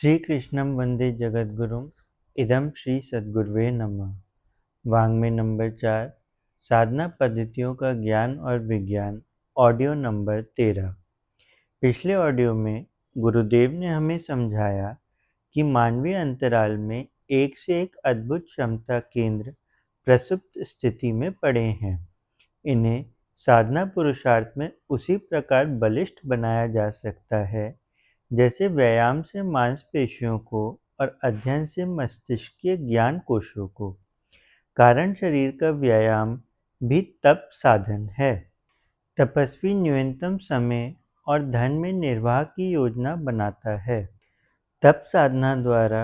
श्रीकृष्णं वन्दे जगद्गुरुम् इदं श्री सद्गुरुवे नमः। वाङ्मय नंबर 4 साधना पद्धतियों का ज्ञान और विज्ञान ऑडियो नंबर 13। पिछले ऑडियो में गुरुदेव ने हमें समझाया कि मानवीय अंतराल में एक से एक अद्भुत क्षमता केंद्र प्रसुप्त स्थिति में पड़े हैं। इन्हें साधना पुरुषार्थ में उसी प्रकार बलिष्ठ बनाया जा सकता है जैसे व्यायाम से मांसपेशियों को और अध्ययन से मस्तिष्कीय ज्ञान कोशों को। कारण शरीर का व्यायाम भी तप साधन है। तपस्वी न्यूनतम समय और धन में निर्वाह की योजना बनाता है। तप साधना द्वारा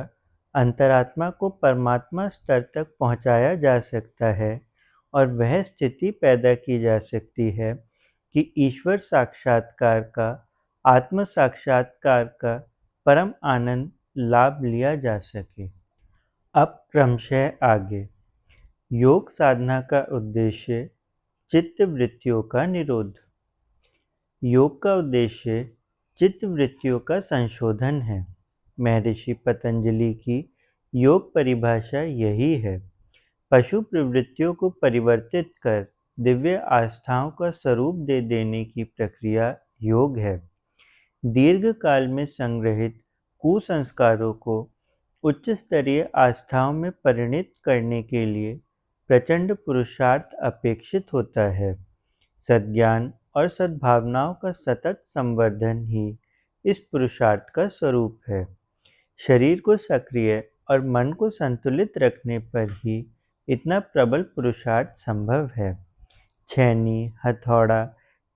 अंतरात्मा को परमात्मा स्तर तक पहुंचाया जा सकता है और वह स्थिति पैदा की जा सकती है कि ईश्वर साक्षात्कार का, आत्म साक्षात्कार का परम आनंद लाभ लिया जा सके। अब क्रमशः आगे। योग साधना का उद्देश्य चित्त वृत्तियों का निरोध। योग का उद्देश्य चित्त वृत्तियों का संशोधन है। महर्षि पतंजलि की योग परिभाषा यही है। पशु प्रवृत्तियों को परिवर्तित कर दिव्य आस्थाओं का स्वरूप दे देने की प्रक्रिया योग है। दीर्घ काल में संग्रहित कुसंस्कारों को उच्च स्तरीय आस्थाओं में परिणत करने के लिए प्रचंड पुरुषार्थ अपेक्षित होता है। सद्ज्ञान और सद्भावनाओं का सतत संवर्धन ही इस पुरुषार्थ का स्वरूप है। शरीर को सक्रिय और मन को संतुलित रखने पर ही इतना प्रबल पुरुषार्थ संभव है। छेनी हथौड़ा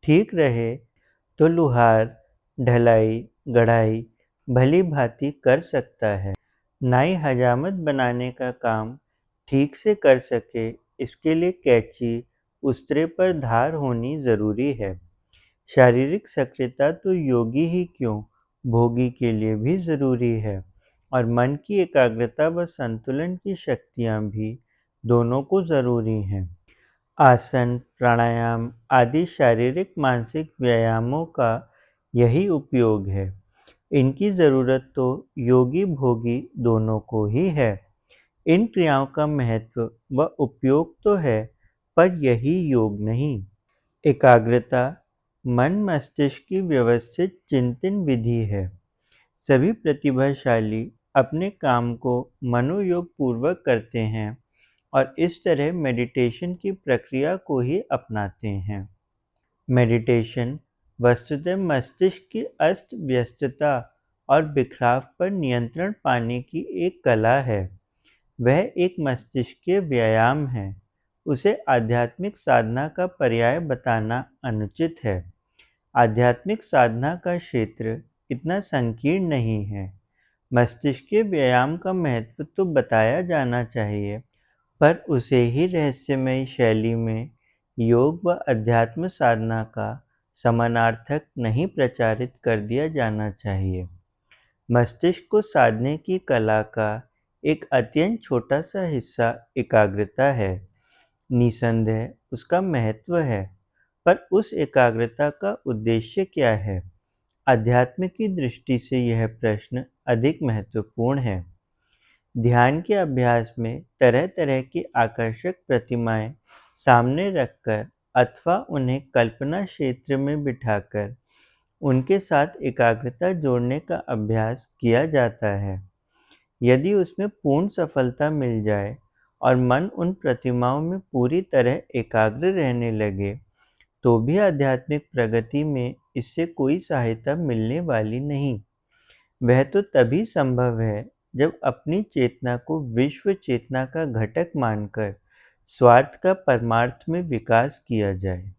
ठीक रहे तो लुहार ढलाई गढ़ाई भली भांति कर सकता है। नाई हजामत बनाने का काम ठीक से कर सके इसके लिए कैंची उस्तरे पर धार होनी जरूरी है। शारीरिक सक्रियता तो योगी ही क्यों, भोगी के लिए भी जरूरी है और मन की एकाग्रता व संतुलन की शक्तियाँ भी दोनों को जरूरी हैं। आसन प्राणायाम आदि शारीरिक मानसिक व्यायामों का यही उपयोग है। इनकी ज़रूरत तो योगी भोगी दोनों को ही है। इन क्रियाओं का महत्व व उपयोग तो है पर यही योग नहीं। एकाग्रता मन मस्तिष्क की व्यवस्थित चिंतन विधि है। सभी प्रतिभाशाली अपने काम को मनोयोग पूर्वक करते हैं और इस तरह मेडिटेशन की प्रक्रिया को ही अपनाते हैं। मेडिटेशन वस्तुतः मस्तिष्क की अस्त व्यस्तता और बिखराव पर नियंत्रण पाने की एक कला है। वह एक मस्तिष्कीय व्यायाम है। उसे आध्यात्मिक साधना का पर्याय बताना अनुचित है। आध्यात्मिक साधना का क्षेत्र इतना संकीर्ण नहीं है। मस्तिष्कीय व्यायाम का महत्व तो बताया जाना चाहिए पर उसे ही रहस्यमयी शैली में योग व अध्यात्म साधना का समानार्थक नहीं प्रचारित कर दिया जाना चाहिए। मस्तिष्क को साधने की कला का एक अत्यंत छोटा सा हिस्सा एकाग्रता है। निसंदेह उसका महत्व है पर उस एकाग्रता का उद्देश्य क्या है? अध्यात्म की दृष्टि से यह प्रश्न अधिक महत्वपूर्ण है। ध्यान के अभ्यास में तरह तरह की आकर्षक प्रतिमाएं सामने रखकर अथवा उन्हें कल्पना क्षेत्र में बिठाकर उनके साथ एकाग्रता जोड़ने का अभ्यास किया जाता है। यदि उसमें पूर्ण सफलता मिल जाए और मन उन प्रतिमाओं में पूरी तरह एकाग्र रहने लगे तो भी आध्यात्मिक प्रगति में इससे कोई सहायता मिलने वाली नहीं। वह तो तभी संभव है जब अपनी चेतना को विश्व चेतना का घटक मानकर स्वार्थ का परमार्थ में विकास किया जाए।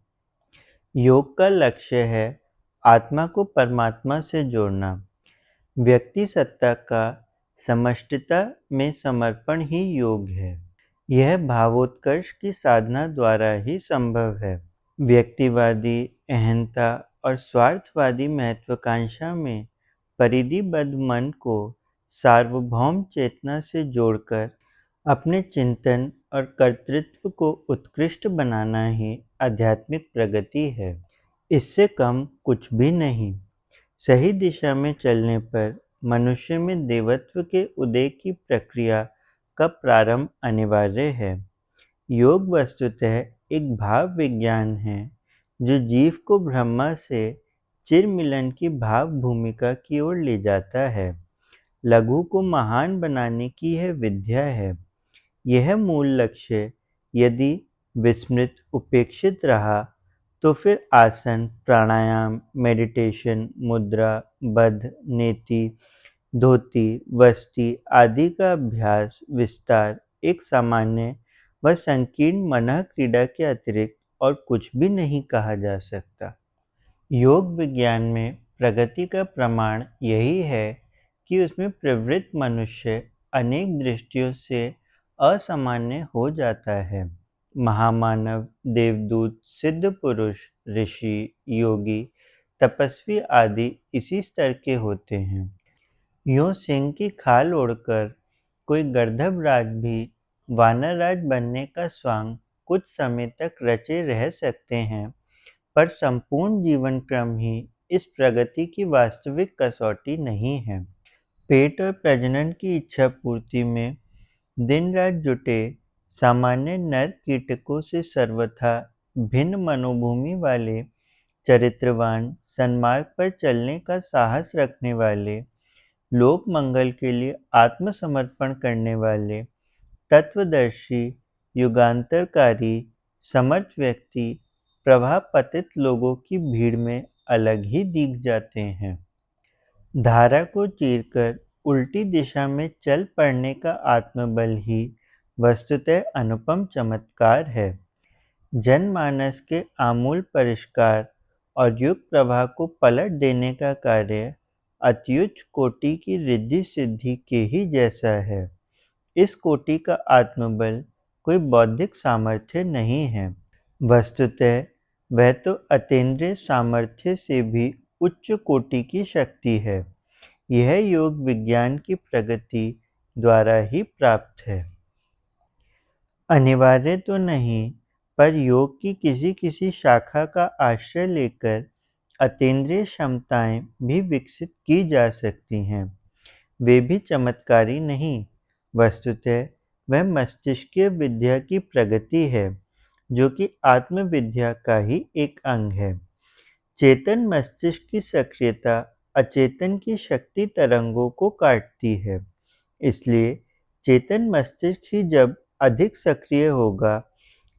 योग का लक्ष्य है आत्मा को परमात्मा से जोड़ना। व्यक्ति सत्ता का समष्टिता में समर्पण ही योग है। यह भावोत्कर्ष की साधना द्वारा ही संभव है। व्यक्तिवादी अहंता और स्वार्थवादी महत्वाकांक्षा में परिधिबद्ध मन को सार्वभौम चेतना से जोड़कर अपने चिंतन और कर्तृत्व को उत्कृष्ट बनाना ही आध्यात्मिक प्रगति है। इससे कम कुछ भी नहीं। सही दिशा में चलने पर मनुष्य में देवत्व के उदय की प्रक्रिया का प्रारंभ अनिवार्य है। योग वस्तुतः एक भाव विज्ञान है जो जीव को ब्रह्मा से चिरमिलन की भाव भूमिका की ओर ले जाता है। लघु को महान बनाने की यह विद्या है। यह मूल लक्ष्य यदि विस्मृत उपेक्षित रहा तो फिर आसन, प्राणायाम, मेडिटेशन, मुद्रा, बद्ध, नेति, धोती, वस्ती आदि का अभ्यास विस्तार एक सामान्य व संकीर्ण मनः क्रीड़ा के अतिरिक्त और कुछ भी नहीं कहा जा सकता। योग विज्ञान में प्रगति का प्रमाण यही है कि उसमें प्रवृत्त मनुष्य अनेक दृष्टियों से असामान्य हो जाता है। महामानव, देवदूत, सिद्ध पुरुष, ऋषि, योगी, तपस्वी आदि इसी स्तर के होते हैं। यूं सिंह की खाल ओढ़कर कोई गर्दभराज भी वानरराज बनने का स्वांग कुछ समय तक रचे रह सकते हैं, पर संपूर्ण जीवन क्रम ही इस प्रगति की वास्तविक कसौटी नहीं है। पेट और प्रजनन की इच्छा पूर्ति में दिन रात जुटे सामान्य नर कीटकों से सर्वथा भिन्न मनोभूमि वाले, चरित्रवान, सन्मार्ग पर चलने का साहस रखने वाले, लोक मंगल के लिए आत्मसमर्पण करने वाले, तत्वदर्शी, युगांतरकारी, समर्थ व्यक्ति प्रभापतित लोगों की भीड़ में अलग ही दिख जाते हैं। धारा को चीरकर उल्टी दिशा में चल पड़ने का आत्मबल ही वस्तुतः अनुपम चमत्कार है। जनमानस के आमूल परिष्कार और युग प्रवाह को पलट देने का कार्य अत्युच्च कोटि की रिद्धि सिद्धि के ही जैसा है। इस कोटि का आत्मबल कोई बौद्धिक सामर्थ्य नहीं है, वस्तुतः वह तो अतीन्द्रिय सामर्थ्य से भी उच्च कोटि की शक्ति है। यह योग विज्ञान की प्रगति द्वारा ही प्राप्त है। अनिवार्य तो नहीं, पर योग की किसी किसी शाखा का आश्रय लेकर अतीन्द्रिय क्षमताएं भी विकसित की जा सकती हैं। वे भी चमत्कारी नहीं, वस्तुतः वह मस्तिष्कीय विद्या की प्रगति है, जो कि आत्मविद्या का ही एक अंग है। चेतन मस्तिष्क की सक्रियता अचेतन की शक्ति तरंगों को काटती है, इसलिए चेतन मस्तिष्क ही जब अधिक सक्रिय होगा,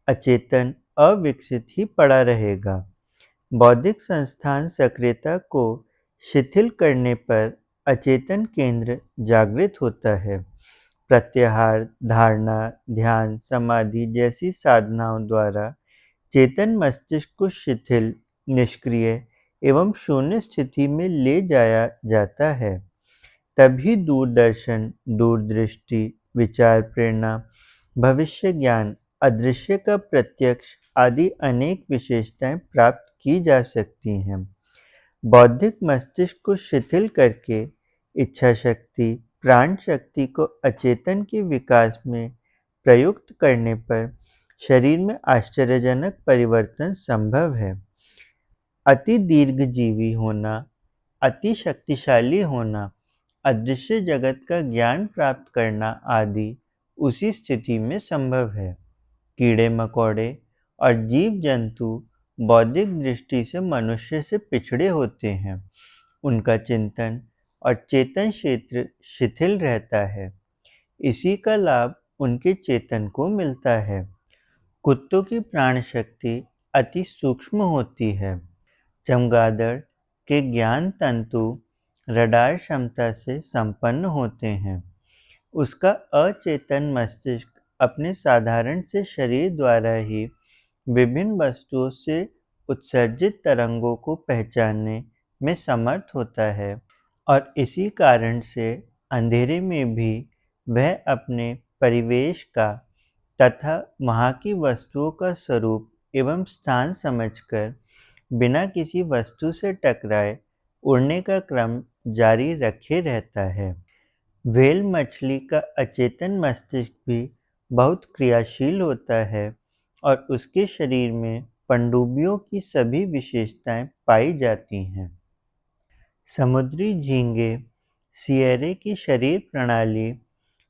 अचेतन अविकसित ही पड़ा रहेगा। बौद्धिक संस्थान सक्रियता को शिथिल करने पर अचेतन केंद्र जागृत होता है। प्रत्याहार, धारणा, ध्यान, समाधि जैसी साधनाओं द्वारा चेतन मस्तिष्क को शिथिल, निष्क्रिय एवं शून्य स्थिति में ले जाया जाता है। तभी दूरदर्शन, दूरदृष्टि, विचार प्रेरणा, भविष्य ज्ञान, अदृश्य का प्रत्यक्ष आदि अनेक विशेषताएं प्राप्त की जा सकती हैं। बौद्धिक मस्तिष्क को शिथिल करके इच्छा शक्ति, प्राण शक्ति को अचेतन के विकास में प्रयुक्त करने पर शरीर में आश्चर्यजनक परिवर्तन संभव है। अति दीर्घजीवी होना, अति शक्तिशाली होना, अदृश्य जगत का ज्ञान प्राप्त करना आदि उसी स्थिति में संभव है। कीड़े मकोड़े और जीव जंतु बौद्धिक दृष्टि से मनुष्य से पिछड़े होते हैं। उनका चिंतन और चेतन क्षेत्र शिथिल रहता है। इसी का लाभ उनके चेतन को मिलता है। कुत्तों की प्राण शक्ति अति सूक्ष्म होती है। चमगादड़ के ज्ञान तंतु रडार क्षमता से संपन्न होते हैं। उसका अचेतन मस्तिष्क अपने साधारण से शरीर द्वारा ही विभिन्न वस्तुओं से उत्सर्जित तरंगों को पहचानने में समर्थ होता है, और इसी कारण से अंधेरे में भी वह अपने परिवेश का तथा वहाँ की वस्तुओं का स्वरूप एवं स्थान समझकर बिना किसी वस्तु से टकराए उड़ने का क्रम जारी रखे रहता है। व्हेल मछली का अचेतन मस्तिष्क भी बहुत क्रियाशील होता है और उसके शरीर में पनडुब्बियों की सभी विशेषताएं पाई जाती हैं। समुद्री झींगे सिएरे की शरीर प्रणाली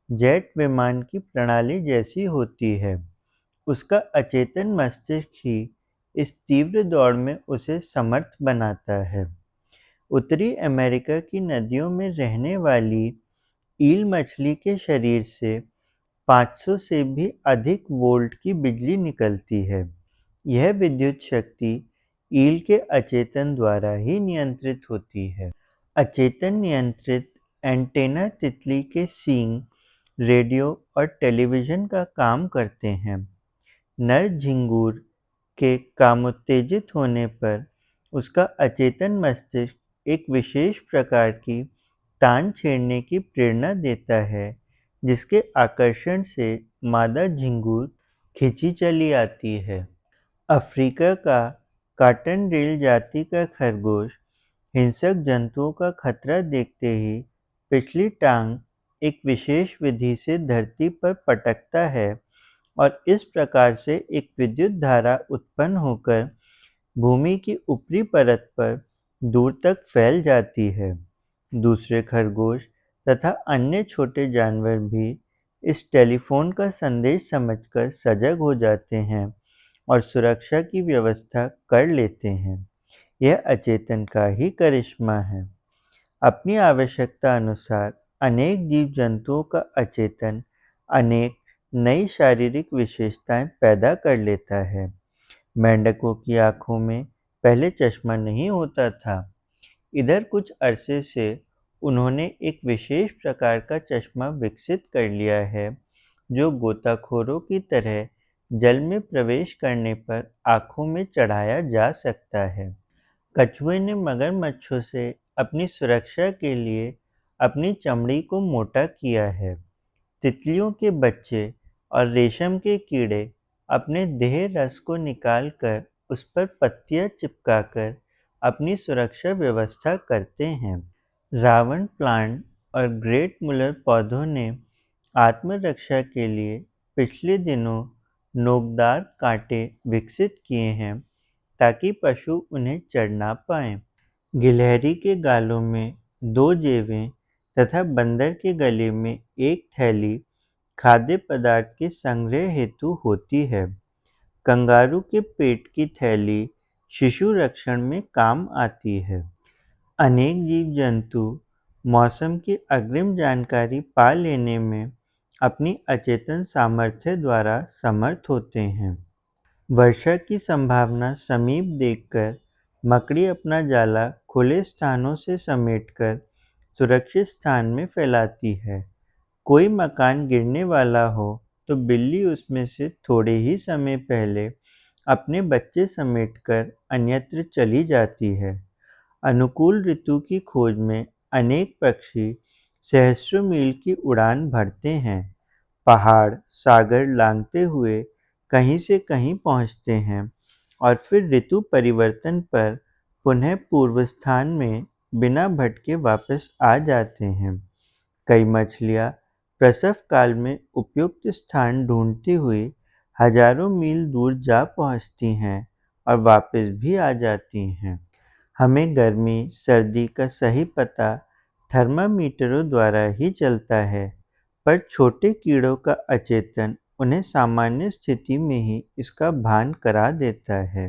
जेट विमान की प्रणाली जैसी होती है। उसका अचेतन मस्तिष्क ही इस तीव्र दौड़ में उसे समर्थ बनाता है। उत्तरी अमेरिका की नदियों में रहने वाली ईल मछली के शरीर से 500 से भी अधिक वोल्ट की बिजली निकलती है। यह विद्युत शक्ति ईल के अचेतन द्वारा ही नियंत्रित होती है। अचेतन नियंत्रित एंटेना तितली के सींग रेडियो और टेलीविज़न का काम करते हैं। नर झिंगूर के कामोत्तेजित होने पर उसका अचेतन मस्तिष्क एक विशेष प्रकार की तान छेड़ने की प्रेरणा देता है, जिसके आकर्षण से मादा झिंगूर खिंची चली आती है। अफ्रीका का कॉटन रेल जाति का खरगोश हिंसक जंतुओं का खतरा देखते ही पिछली टांग एक विशेष विधि से धरती पर पटकता है और इस प्रकार से एक विद्युत धारा उत्पन्न होकर भूमि की ऊपरी परत पर दूर तक फैल जाती है। दूसरे खरगोश तथा अन्य छोटे जानवर भी इस टेलीफोन का संदेश समझकर सजग हो जाते हैं और सुरक्षा की व्यवस्था कर लेते हैं। यह अचेतन का ही करिश्मा है। अपनी आवश्यकता अनुसार अनेक जीव जंतुओं का अचेतन अनेक नई शारीरिक विशेषताएं पैदा कर लेता है। मेंढकों की आंखों में पहले चश्मा नहीं होता था। इधर कुछ अरसे से उन्होंने एक विशेष प्रकार का चश्मा विकसित कर लिया है, जो गोताखोरों की तरह जल में प्रवेश करने पर आंखों में चढ़ाया जा सकता है। कछुए ने मगरमच्छों से अपनी सुरक्षा के लिए अपनी चमड़ी को मोटा किया है। तितलियों के बच्चे और रेशम के कीड़े अपने देह रस को निकालकर उस पर पत्तियां चिपकाकर अपनी सुरक्षा व्यवस्था करते हैं। रावण प्लांट और ग्रेट मुलर पौधों ने आत्मरक्षा के लिए पिछले दिनों नोकदार कांटे विकसित किए हैं ताकि पशु उन्हें चढ़ ना पाएं। गिलहरी के गालों में 2 जेबें तथा बंदर के गले में एक थैली खाद्य पदार्थ के संग्रह हेतु होती है। कंगारू के पेट की थैली शिशु रक्षण में काम आती है। अनेक जीव जंतु मौसम की अग्रिम जानकारी पा लेने में अपनी अचेतन सामर्थ्य द्वारा समर्थ होते हैं। वर्षा की संभावना समीप देखकर मकड़ी अपना जाला खुले स्थानों से समेटकर सुरक्षित स्थान में फैलाती है। कोई मकान गिरने वाला हो तो बिल्ली उसमें से थोड़े ही समय पहले अपने बच्चे समेटकर अन्यत्र चली जाती है। अनुकूल ऋतु की खोज में अनेक पक्षी सहस्रों मील की उड़ान भरते हैं। पहाड़ सागर लांघते हुए कहीं से कहीं पहुंचते हैं और फिर ऋतु परिवर्तन पर पुनः पूर्व स्थान में बिना भटके वापस आ जाते हैं। कई मछलियां प्रसव काल में उपयुक्त स्थान ढूंढती हुई हजारों मील दूर जा पहुंचती हैं और वापस भी आ जाती हैं। हमें गर्मी सर्दी का सही पता थर्मामीटरों द्वारा ही चलता है, पर छोटे कीड़ों का अचेतन उन्हें सामान्य स्थिति में ही इसका भान करा देता है।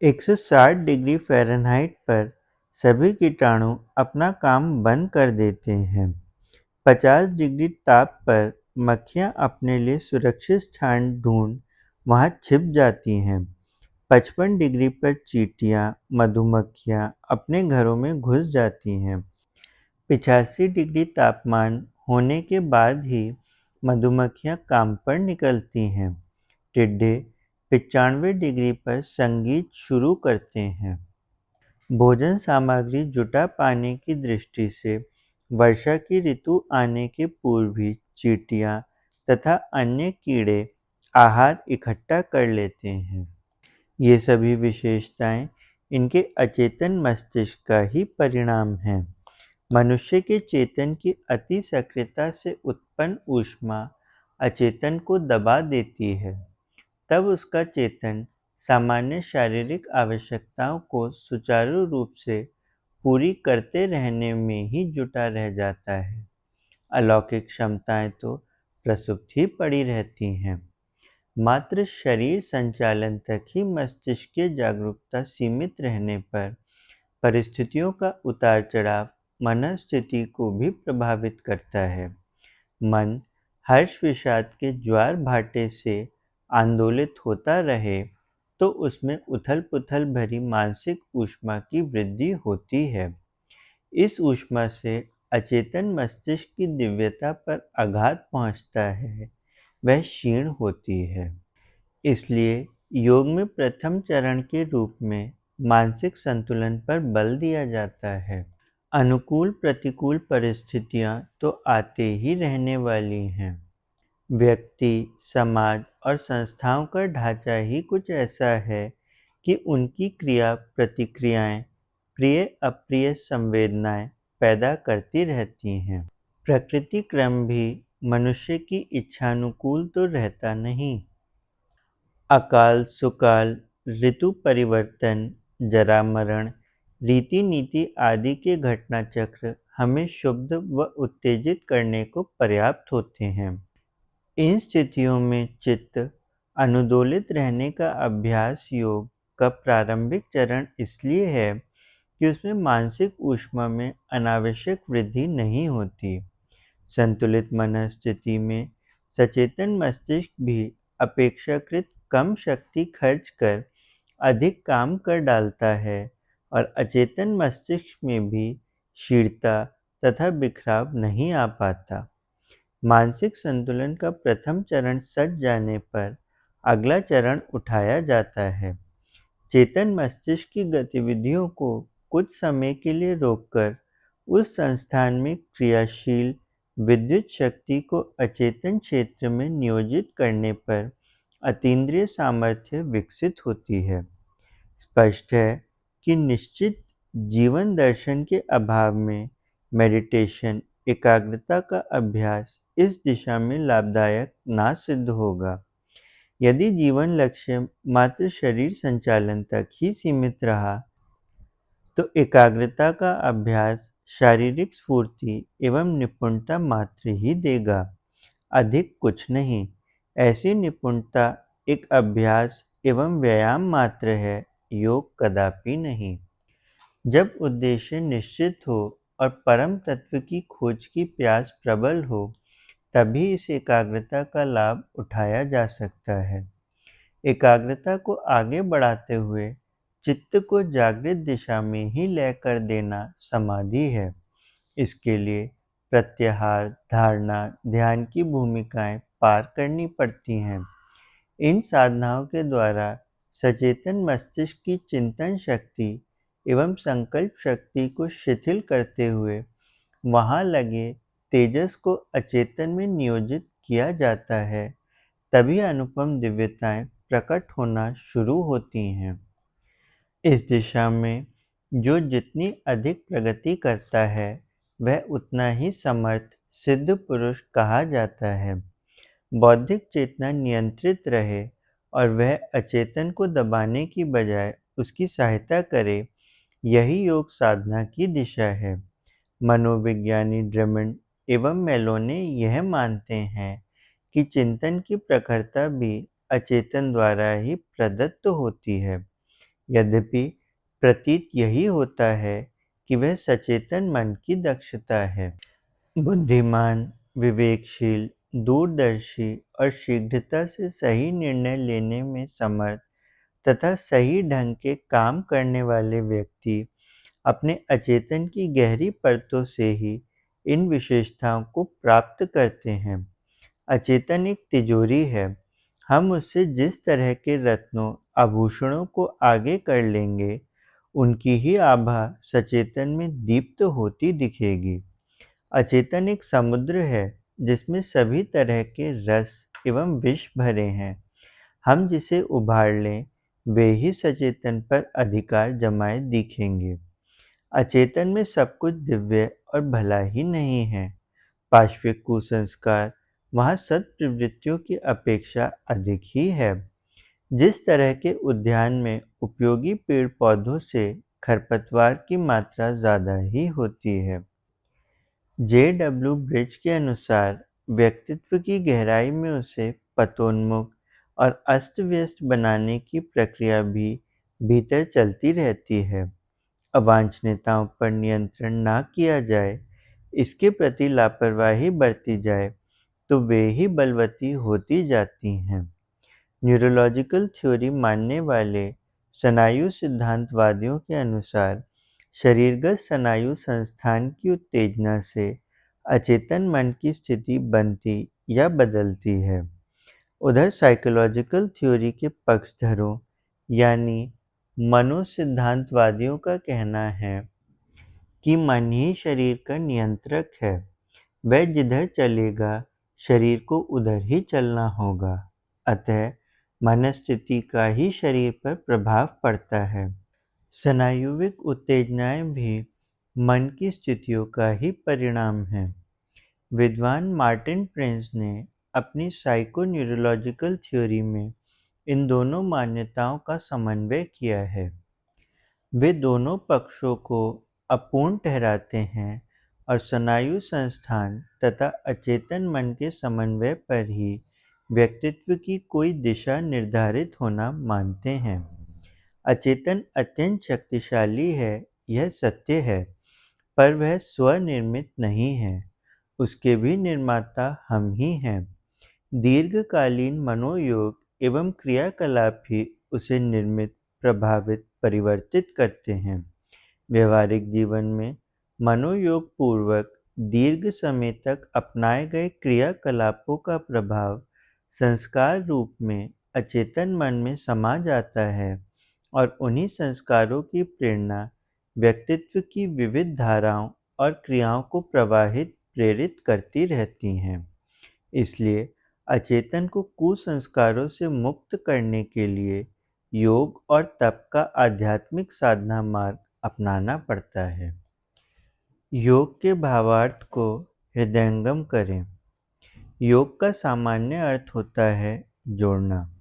160 डिग्री फ़ारेनहाइट पर सभी कीटाणु अपना काम बंद कर देते हैं। 50 डिग्री ताप पर मक्खियाँ अपने लिए सुरक्षित स्थान ढूंढ वहाँ छिप जाती हैं। 55 डिग्री पर चींटियाँ मधुमक्खियाँ अपने घरों में घुस जाती हैं। 85 डिग्री तापमान होने के बाद ही मधुमक्खियाँ काम पर निकलती हैं। टिड्डे 95 डिग्री पर संगीत शुरू करते हैं। भोजन सामग्री जुटा पाने की दृष्टि से वर्षा की ऋतु आने के पूर्व ही चींटियाँ तथा अन्य कीड़े आहार इकट्ठा कर लेते हैं। ये सभी विशेषताएं इनके अचेतन मस्तिष्क का ही परिणाम हैं। मनुष्य के चेतन की अति सक्रियता से उत्पन्न ऊष्मा अचेतन को दबा देती है। तब उसका चेतन सामान्य शारीरिक आवश्यकताओं को सुचारू रूप से पूरी करते रहने में ही जुटा रह जाता है। अलौकिक क्षमताएं तो प्रसुप्त ही पड़ी रहती हैं। मात्र शरीर संचालन तक ही मस्तिष्क की जागरूकता सीमित रहने पर परिस्थितियों का उतार-चढ़ाव मनःस्थिति को भी प्रभावित करता है। मन हर्ष-विषाद के ज्वार-भाटे से आंदोलित होता रहे, तो उसमें उथल-पुथल भरी मानसिक ऊष्मा की वृद्धि होती है। इस ऊष्मा से अचेतन मस्तिष्क की दिव्यता पर आघात पहुँचता है, वह क्षीण होती है। इसलिए योग में प्रथम चरण के रूप में मानसिक संतुलन पर बल दिया जाता है। अनुकूल प्रतिकूल परिस्थितियाँ तो आते ही रहने वाली हैं। व्यक्ति, समाज और संस्थाओं का ढांचा ही कुछ ऐसा है कि उनकी क्रिया प्रतिक्रियाएं प्रिय अप्रिय संवेदनाएं पैदा करती रहती हैं। प्रकृति क्रम भी मनुष्य की इच्छानुकूल तो रहता नहीं। अकाल सुकाल, ऋतु परिवर्तन, जरा मरण, रीति नीति आदि के घटना चक्र हमें क्षुब्ध व उत्तेजित करने को पर्याप्त होते हैं। इन स्थितियों में चित्त अनुदोलित रहने का अभ्यास योग का प्रारंभिक चरण इसलिए है कि उसमें मानसिक ऊष्मा में अनावश्यक वृद्धि नहीं होती। संतुलित मनःस्थिति में सचेतन मस्तिष्क भी अपेक्षाकृत कम शक्ति खर्च कर अधिक काम कर डालता है और अचेतन मस्तिष्क में भी क्षीणता तथा बिखराव नहीं आ पाता। मानसिक संतुलन का प्रथम चरण सज जाने पर अगला चरण उठाया जाता है। चेतन मस्तिष्क की गतिविधियों को कुछ समय के लिए रोककर उस संस्थान में क्रियाशील विद्युत शक्ति को अचेतन क्षेत्र में नियोजित करने पर अतीन्द्रिय सामर्थ्य विकसित होती है। स्पष्ट है कि निश्चित जीवन दर्शन के अभाव में मेडिटेशन एकाग्रता का अभ्यास इस दिशा में लाभदायक ना सिद्ध होगा। यदि जीवन लक्ष्य मात्र शरीर संचालन तक ही सीमित रहा, तो एकाग्रता का अभ्यास शारीरिक स्फूर्ति एवं निपुणता मात्र ही देगा, अधिक कुछ नहीं। ऐसी निपुणता एक अभ्यास एवं व्यायाम मात्र है, योग कदापि नहीं। जब उद्देश्य निश्चित हो और परम तत्व की खोज की प्यास प्रबल हो, तभी इस एकाग्रता का लाभ उठाया जा सकता है। एकाग्रता को आगे बढ़ाते हुए चित्त को जागृत दिशा में ही लय कर देना समाधि है। इसके लिए प्रत्याहार, धारणा, ध्यान की भूमिकाएं पार करनी पड़ती हैं। इन साधनाओं के द्वारा सचेतन मस्तिष्क की चिंतन शक्ति एवं संकल्प शक्ति को शिथिल करते हुए वहां लगे तेजस को अचेतन में नियोजित किया जाता है, तभी अनुपम दिव्यताएं प्रकट होना शुरू होती हैं। इस दिशा में जो जितनी अधिक प्रगति करता है, वह उतना ही समर्थ सिद्ध पुरुष कहा जाता है। बौद्धिक चेतना नियंत्रित रहे और वह अचेतन को दबाने की बजाय उसकी सहायता करे, यही योग साधना की दिशा है। मनोविज्ञानी ड्रमंड एवं मेलोने यह मानते हैं कि चिंतन की प्रखरता भी अचेतन द्वारा ही प्रदत्त होती है। यद्यपि प्रतीत यही होता है कि वह सचेतन मन की दक्षता है। बुद्धिमान, विवेकशील, दूरदर्शी और शीघ्रता से सही निर्णय लेने में समर्थ तथा सही ढंग के काम करने वाले व्यक्ति अपने अचेतन की गहरी परतों से ही इन विशेषताओं को प्राप्त करते हैं। अचेतन एक तिजोरी है। हम उससे जिस तरह के रत्नों आभूषणों को आगे कर लेंगे, उनकी ही आभा सचेतन में दीप्त होती दिखेगी। अचेतन एक समुद्र है जिसमें सभी तरह के रस एवं विष भरे हैं। हम जिसे उभार लें, वे ही सचेतन पर अधिकार जमाए दिखेंगे। अचेतन में सब कुछ दिव्य और भला ही नहीं है। पाश्विक कुसंस्कार वहाँ सत्प्रवृत्तियों की अपेक्षा अधिक ही है। जिस तरह के उद्यान में उपयोगी पेड़ पौधों से खरपतवार की मात्रा ज़्यादा ही होती है। J.W. के अनुसार व्यक्तित्व की गहराई में उसे पतोन्मुख और अस्त-व्यस्त बनाने की प्रक्रिया भी भीतर चलती रहती है। अवांछनीयताओं पर नियंत्रण ना किया जाए, इसके प्रति लापरवाही बरती जाए, तो वे ही बलवती होती जाती हैं। न्यूरोलॉजिकल थ्योरी मानने वाले स्नायु सिद्धांतवादियों के अनुसार शरीरगत स्नायु संस्थान की उत्तेजना से अचेतन मन की स्थिति बनती या बदलती है। उधर साइकोलॉजिकल थ्योरी के पक्षधरों यानी मनोसिद्धांतवादियों का कहना है कि मन ही शरीर का नियंत्रक है। वह जिधर चलेगा, शरीर को उधर ही चलना होगा। अतः मनस्थिति का ही शरीर पर प्रभाव पड़ता है। स्नायुविक उत्तेजनाएं भी मन की स्थितियों का ही परिणाम है। विद्वान मार्टिन प्रिंस ने अपनी साइकोन्यूरोलॉजिकल थ्योरी में इन दोनों मान्यताओं का समन्वय किया है। वे दोनों पक्षों को अपूर्ण ठहराते हैं और स्नायु संस्थान तथा अचेतन मन के समन्वय पर ही व्यक्तित्व की कोई दिशा निर्धारित होना मानते हैं। अचेतन अत्यंत शक्तिशाली है, यह सत्य है, पर वह स्वनिर्मित नहीं है, उसके भी निर्माता हम ही हैं। दीर्घकालीन मनोयोग एवं क्रियाकलाप ही उसे निर्मित, प्रभावित, परिवर्तित करते हैं। व्यवहारिक जीवन में मनोयोग पूर्वक दीर्घ समय तक अपनाए गए क्रियाकलापों का प्रभाव संस्कार रूप में अचेतन मन में समा जाता है और उन्हीं संस्कारों की प्रेरणा व्यक्तित्व की विविध धाराओं और क्रियाओं को प्रेरित करती रहती हैं। इसलिए अचेतन को कुसंस्कारों से मुक्त करने के लिए योग और तप का आध्यात्मिक साधना मार्ग अपनाना पड़ता है। योग के भावार्थ को हृदयंगम करें। योग का सामान्य अर्थ होता है जोड़ना।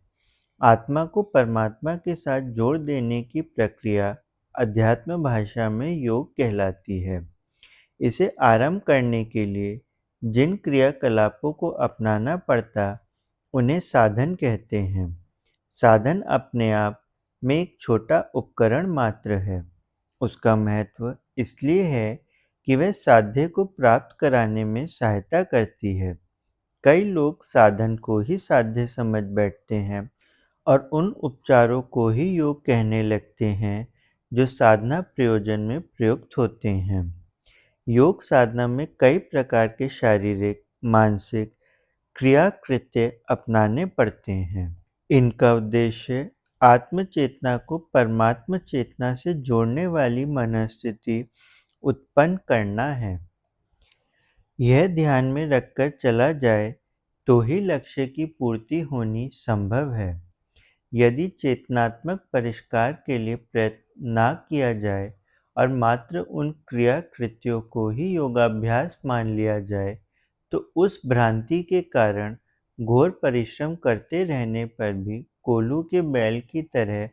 आत्मा को परमात्मा के साथ जोड़ देने की प्रक्रिया अध्यात्म भाषा में योग कहलाती है। इसे आरंभ करने के लिए जिन क्रियाकलापों को अपनाना पड़ता, उन्हें साधन कहते हैं। साधन अपने आप में एक छोटा उपकरण मात्र है। उसका महत्व इसलिए है कि वह साध्य को प्राप्त कराने में सहायता करती है। कई लोग साधन को ही साध्य समझ बैठते हैं और उन उपचारों को ही योग कहने लगते हैं जो साधना प्रयोजन में प्रयुक्त होते हैं। योग साधना में कई प्रकार के शारीरिक, मानसिक क्रियाकृत्य अपनाने पड़ते हैं। इनका उद्देश्य आत्मचेतना को परमात्म चेतना से जोड़ने वाली मनस्थिति उत्पन्न करना है। यह ध्यान में रखकर चला जाए तो ही लक्ष्य की पूर्ति होनी संभव है। यदि चेतनात्मक परिष्कार के लिए प्रयत्न न किया जाए और मात्र उन क्रिया कृत्यों को ही योगाभ्यास मान लिया जाए, तो उस भ्रांति के कारण घोर परिश्रम करते रहने पर भी कोल्हू के बैल की तरह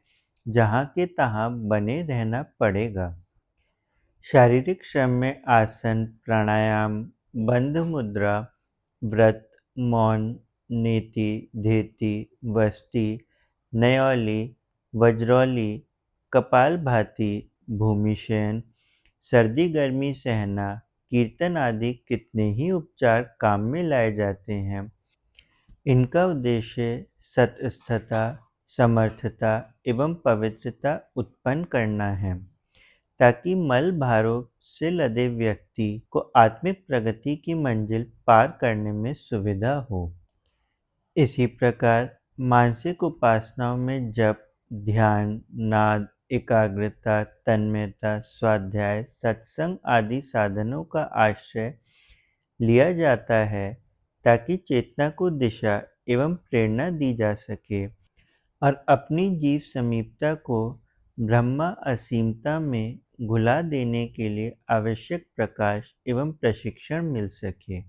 जहाँ के तहाँ बने रहना पड़ेगा। शारीरिक श्रम में आसन, प्राणायाम, बंध मुद्रा, व्रत, मौन, नेति, धेति, वस्ती, न्योली, वज्रौली, कपालभाति, भूमिशयन, सर्दी गर्मी सहना, कीर्तन आदि कितने ही उपचार काम में लाए जाते हैं। इनका उद्देश्य सतस्थता, समर्थता एवं पवित्रता उत्पन्न करना है, ताकि मल भारों से लदे व्यक्ति को आत्मिक प्रगति की मंजिल पार करने में सुविधा हो। इसी प्रकार मानसिक उपासनाओं में जप, ध्यान, नाद, एकाग्रता, तन्मयता, स्वाध्याय, सत्संग आदि साधनों का आश्रय लिया जाता है, ताकि चेतना को दिशा एवं प्रेरणा दी जा सके और अपनी जीव समीपता को ब्रह्मा असीमता में घुला देने के लिए आवश्यक प्रकाश एवं प्रशिक्षण मिल सके।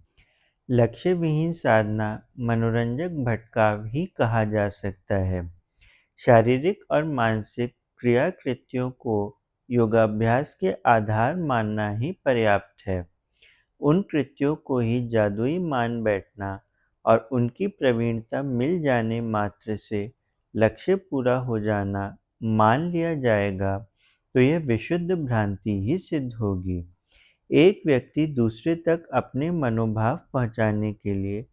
लक्ष्य विहीन साधना मनोरंजक भटकाव ही कहा जा सकता है। शारीरिक और मानसिक क्रियाकृत्यों को योगाभ्यास के आधार मानना ही पर्याप्त है। उन कृत्यों को ही जादुई मान बैठना और उनकी प्रवीणता मिल जाने मात्र से लक्ष्य पूरा हो जाना मान लिया जाएगा, तो यह विशुद्ध भ्रांति ही सिद्ध होगी। एक व्यक्ति दूसरे तक अपने मनोभाव पहुंचाने के लिए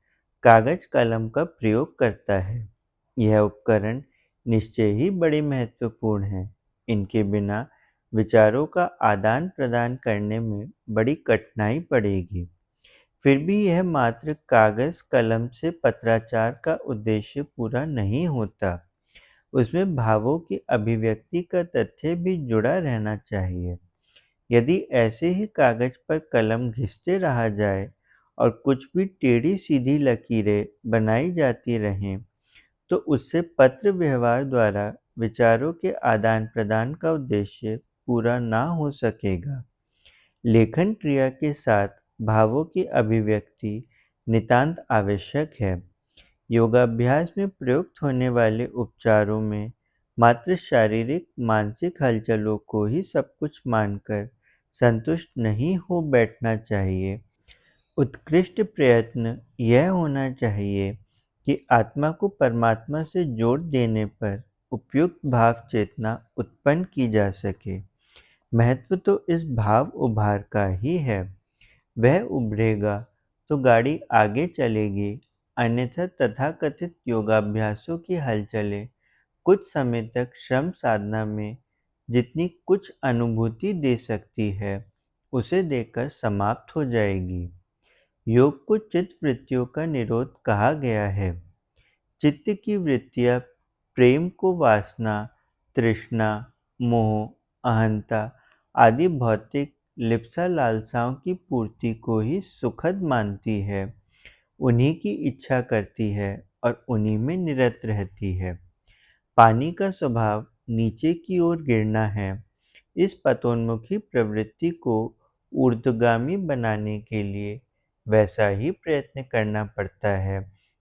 कागज कलम का प्रयोग करता है। यह उपकरण निश्चय ही बड़े महत्वपूर्ण है। इनके बिना विचारों का आदान प्रदान करने में बड़ी कठिनाई पड़ेगी। फिर भी यह मात्र कागज कलम से पत्राचार का उद्देश्य पूरा नहीं होता। उसमें भावों की अभिव्यक्ति का तथ्य भी जुड़ा रहना चाहिए। यदि ऐसे ही कागज पर कलम घिसते रहा जाए और कुछ भी टेढ़ी सीधी लकीरें बनाई जाती रहें, तो उससे पत्र व्यवहार द्वारा विचारों के आदान प्रदान का उद्देश्य पूरा ना हो सकेगा। लेखन क्रिया के साथ भावों की अभिव्यक्ति नितांत आवश्यक है। योगाभ्यास में प्रयुक्त होने वाले उपचारों में मात्र शारीरिक मानसिक हलचलों को ही सब कुछ मानकर संतुष्ट नहीं हो बैठना चाहिए। उत्कृष्ट प्रयत्न यह होना चाहिए कि आत्मा को परमात्मा से जोड़ देने पर उपयुक्त भाव चेतना उत्पन्न की जा सके। महत्व तो इस भाव उभार का ही है। वह उभरेगा तो गाड़ी आगे चलेगी, अन्यथा तथाकथित योगाभ्यासों की हलचलें कुछ समय तक श्रम साधना में जितनी कुछ अनुभूति दे सकती है, उसे देकर समाप्त हो जाएगी। योग को चित्त वृत्तियों का निरोध कहा गया है। चित्त की वृत्तियां प्रेम को वासना, तृष्णा, मोह, अहंता आदि भौतिक लिप्सा लालसाओं की पूर्ति को ही सुखद मानती है, उन्हीं की इच्छा करती है और उन्हीं में निरत रहती है। पानी का स्वभाव नीचे की ओर गिरना है। इस पतोन्मुखी प्रवृत्ति को ऊर्ध्वगामी बनाने के लिए वैसा ही प्रयत्न करना पड़ता है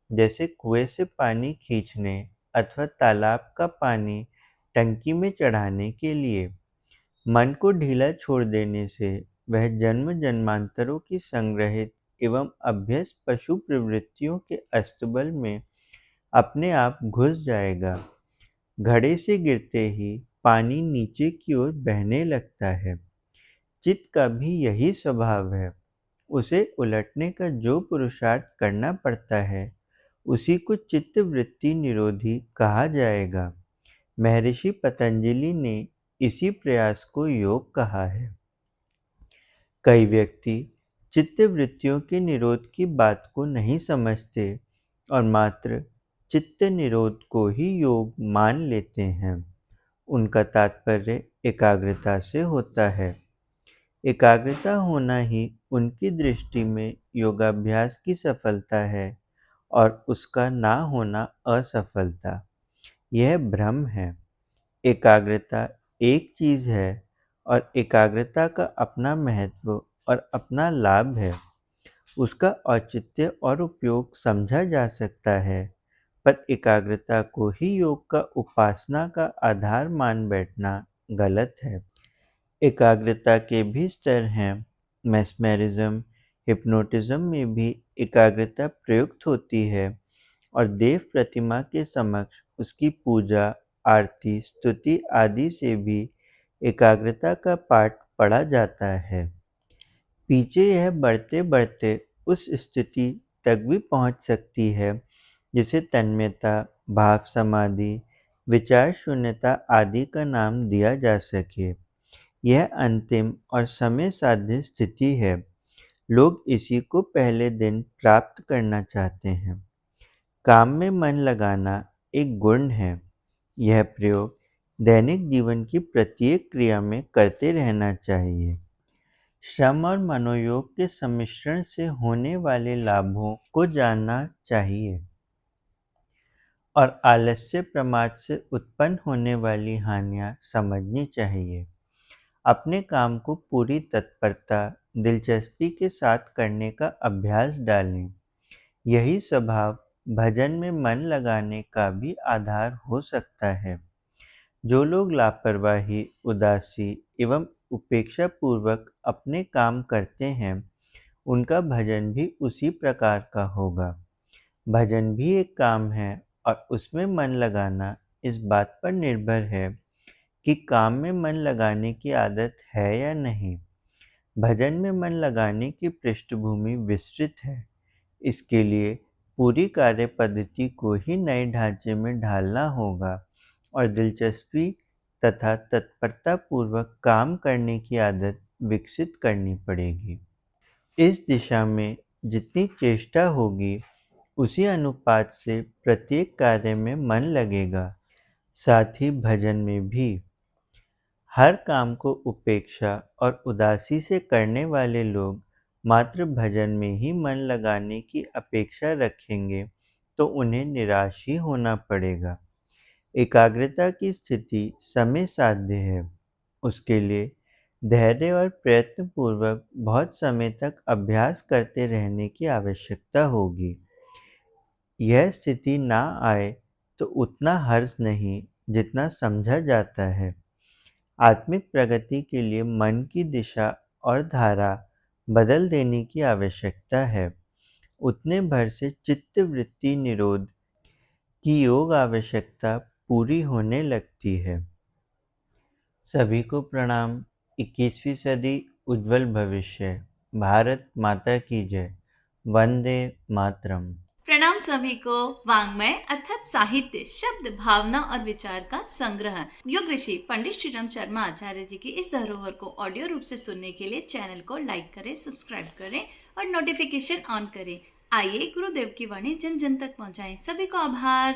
जैसे कुएं से पानी खींचने अथवा तालाब का पानी टंकी में चढ़ाने के लिए। मन को ढीला छोड़ देने से वह जन्म जन्मांतरों की संग्रहित एवं अभ्यस्त पशु प्रवृत्तियों के अस्तबल में अपने आप घुस जाएगा। घड़े से गिरते ही पानी नीचे की ओर बहने लगता है। चित्त का भी यही स्वभाव है। उसे उलटने का जो पुरुषार्थ करना पड़ता है, उसी को चित्त वृत्ति निरोधी कहा जाएगा। महर्षि पतंजलि ने इसी प्रयास को योग कहा है। कई व्यक्ति चित्त वृत्तियों के निरोध की बात को नहीं समझते और मात्र चित्त निरोध को ही योग मान लेते हैं। उनका तात्पर्य एकाग्रता से होता है। एकाग्रता होना ही उनकी दृष्टि में योगाभ्यास की सफलता है और उसका ना होना असफलता। यह भ्रम है। एकाग्रता एक चीज़ है और एकाग्रता का अपना महत्व और अपना लाभ है। उसका औचित्य और उपयोग समझा जा सकता है, पर एकाग्रता को ही योग का उपासना का आधार मान बैठना गलत है। एकाग्रता के भी स्तर हैं। मेस्मेरिज्म, हिप्नोटिज्म में भी एकाग्रता प्रयुक्त होती है और देव प्रतिमा के समक्ष उसकी पूजा, आरती, स्तुति आदि से भी एकाग्रता का पाठ पढ़ा जाता है। पीछे यह बढ़ते बढ़ते उस स्थिति तक भी पहुंच सकती है जिसे तन्मयता, भाव समाधि, विचार शून्यता आदि का नाम दिया जा सके। यह अंतिम और समय साध्य स्थिति है। लोग इसी को पहले दिन प्राप्त करना चाहते हैं। काम में मन लगाना एक गुण है। यह प्रयोग दैनिक जीवन की प्रत्येक क्रिया में करते रहना चाहिए। श्रम और मनोयोग के सम्मिश्रण से होने वाले लाभों को जानना चाहिए और आलस्य प्रमाद से उत्पन्न होने वाली हानियां समझनी चाहिए। अपने काम को पूरी तत्परता, दिलचस्पी के साथ करने का अभ्यास डालें। यही स्वभाव भजन में मन लगाने का भी आधार हो सकता है। जो लोग लापरवाही, उदासी एवं उपेक्षा पूर्वक अपने काम करते हैं, उनका भजन भी उसी प्रकार का होगा। भजन भी एक काम है और उसमें मन लगाना इस बात पर निर्भर है कि काम में मन लगाने की आदत है या नहीं। भजन में मन लगाने की पृष्ठभूमि विस्तृत है। इसके लिए पूरी कार्य पद्धति को ही नए ढांचे में ढालना होगा और दिलचस्पी तथा तत्परता पूर्वक काम करने की आदत विकसित करनी पड़ेगी। इस दिशा में जितनी चेष्टा होगी, उसी अनुपात से प्रत्येक कार्य में मन लगेगा। साथ ही भजन में भी हर काम को उपेक्षा और उदासी से करने वाले लोग मात्र भजन में ही मन लगाने की अपेक्षा रखेंगे तो उन्हें निराश ही होना पड़ेगा। एकाग्रता की स्थिति समय साध्य है। उसके लिए धैर्य और प्रयत्नपूर्वक बहुत समय तक अभ्यास करते रहने की आवश्यकता होगी। यह स्थिति ना आए तो उतना हर्ष नहीं जितना समझा जाता है। आत्मिक प्रगति के लिए मन की दिशा और धारा बदल देने की आवश्यकता है। उतने भर से चित्त वृत्ति निरोध की योग आवश्यकता पूरी होने लगती है। सभी को प्रणाम। 21वीं सदी उज्जवल भविष्य। भारत माता की जय। वंदे मातरम। प्रणाम सभी को। वाङ्मय अर्थात साहित्य, शब्द, भावना और विचार का संग्रह। योग ऋषि पंडित श्रीराम शर्मा आचार्य जी की इस धरोहर को ऑडियो रूप से सुनने के लिए चैनल को लाइक करें, सब्सक्राइब करें और नोटिफिकेशन ऑन करें। आइए गुरुदेव की वाणी जन जन तक पहुंचाएं। सभी को आभार।